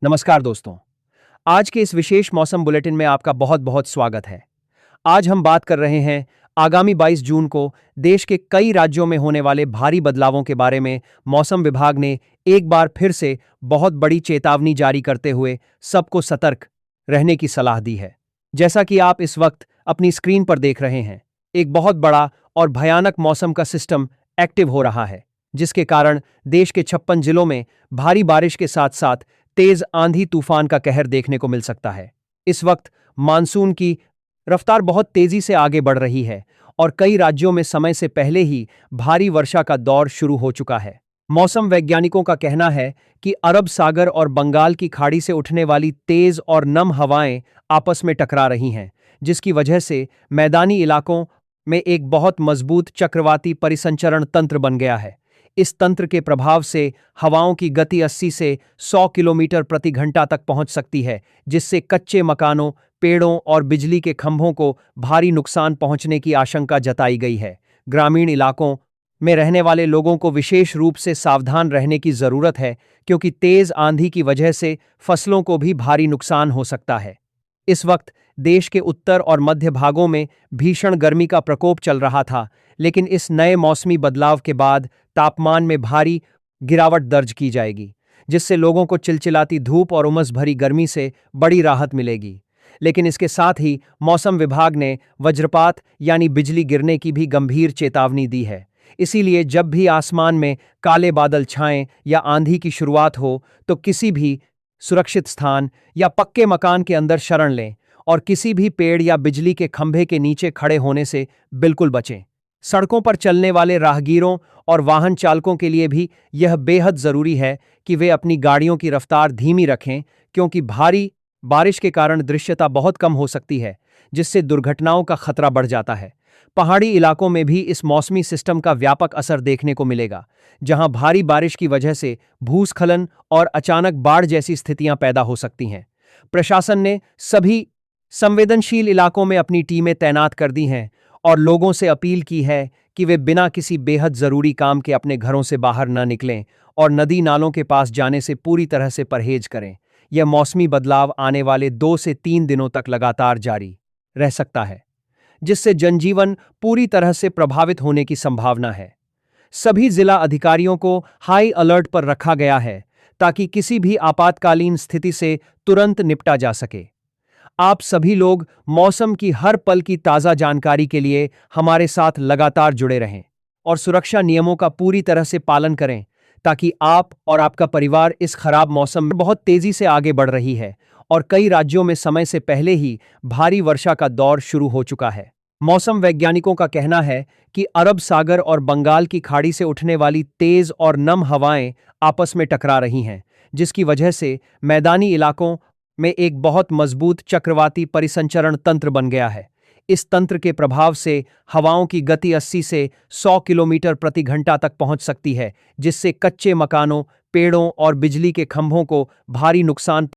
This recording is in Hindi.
नमस्कार दोस्तों। आज के इस विशेष मौसम बुलेटिन में आपका बहुत बहुत स्वागत है। आज हम बात कर रहे हैं आगामी 22 जून को देश के कई राज्यों में होने वाले भारी बदलावों के बारे में। मौसम विभाग ने एक बार फिर से बहुत बड़ी चेतावनी जारी करते हुए सबको सतर्क रहने की सलाह दी है। जैसा कि आप इस वक्त अपनी स्क्रीन पर देख रहे हैं, एक बहुत बड़ा और भयानक मौसम का सिस्टम एक्टिव हो रहा है, जिसके कारण देश के 56 जिलों में भारी बारिश के साथ साथ तेज आंधी तूफान का कहर देखने को मिल सकता है। इस वक्त मानसून की रफ्तार बहुत तेजी से आगे बढ़ रही है और कई राज्यों में समय से पहले ही भारी वर्षा का दौर शुरू हो चुका है। मौसम वैज्ञानिकों का कहना है कि अरब सागर और बंगाल की खाड़ी से उठने वाली तेज और नम हवाएं आपस में टकरा रही हैं, जिसकी वजह से मैदानी इलाकों में एक बहुत मजबूत चक्रवाती परिसंचरण तंत्र बन गया है। इस तंत्र के प्रभाव से हवाओं की गति 80 से 100 किलोमीटर प्रति घंटा तक पहुंच सकती है, जिससे कच्चे मकानों, पेड़ों और बिजली के खंभों को भारी नुकसान पहुंचने की आशंका जताई गई है। ग्रामीण इलाकों में रहने वाले लोगों को विशेष रूप से सावधान रहने की जरूरत है, क्योंकि तेज आंधी की वजह से फसलों को भी भारी नुकसान हो सकता है। इस वक्त देश के उत्तर और मध्य भागों में भीषण गर्मी का प्रकोप चल रहा था, लेकिन इस नए मौसमी बदलाव के बाद तापमान में भारी गिरावट दर्ज की जाएगी, जिससे लोगों को चिलचिलाती धूप और उमस भरी गर्मी से बड़ी राहत मिलेगी। लेकिन इसके साथ ही मौसम विभाग ने वज्रपात यानी बिजली गिरने की भी गंभीर चेतावनी दी है। इसीलिए जब भी आसमान में काले बादल छाएं या आंधी की शुरुआत हो, तो किसी भी सुरक्षित स्थान या पक्के मकान के अंदर शरण लें और किसी भी पेड़ या बिजली के खंभे के नीचे खड़े होने से बिल्कुल बचें। सड़कों पर चलने वाले राहगीरों और वाहन चालकों के लिए भी यह बेहद जरूरी है कि वे अपनी गाड़ियों की रफ्तार धीमी रखें, क्योंकि भारी बारिश के कारण दृश्यता बहुत कम हो सकती है, जिससे दुर्घटनाओं का खतरा बढ़ जाता है। पहाड़ी इलाकों में भी इस मौसमी सिस्टम का व्यापक असर देखने को मिलेगा, जहां भारी बारिश की वजह से भूस्खलन और अचानक बाढ़ जैसी स्थितियां पैदा हो सकती हैं। प्रशासन ने सभी संवेदनशील इलाकों में अपनी टीमें तैनात कर दी हैं और लोगों से अपील की है कि वे बिना किसी बेहद जरूरी काम के अपने घरों से बाहर न निकलें और नदी नालों के पास जाने से पूरी तरह से परहेज करें। यह मौसमी बदलाव आने वाले 2 से 3 दिनों तक लगातार जारी रह सकता है, जिससे जनजीवन पूरी तरह से प्रभावित होने की संभावना है। सभी जिला अधिकारियों को हाई अलर्ट पर रखा गया है, ताकि किसी भी आपातकालीन स्थिति से तुरंत निपटा जा सके। आप सभी लोग मौसम की हर पल की ताज़ा जानकारी के लिए हमारे साथ लगातार जुड़े रहें और सुरक्षा नियमों का पूरी तरह से पालन करें, ताकि आप और आपका परिवार इस खराब मौसम में बहुत तेजी से आगे बढ़ रही है और कई राज्यों में समय से पहले ही भारी वर्षा का दौर शुरू हो चुका है। मौसम वैज्ञानिकों का कहना है कि अरब सागर और बंगाल की खाड़ी से उठने वाली तेज और नम हवाएं आपस में टकरा रही हैं, जिसकी वजह से मैदानी इलाकों में एक बहुत मजबूत चक्रवाती परिसंचरण तंत्र बन गया है। इस तंत्र के प्रभाव से हवाओं की गति 80 से 100 किलोमीटर प्रति घंटा तक पहुंच सकती है, जिससे कच्चे मकानों, पेड़ों और बिजली के खंभों को भारी नुकसान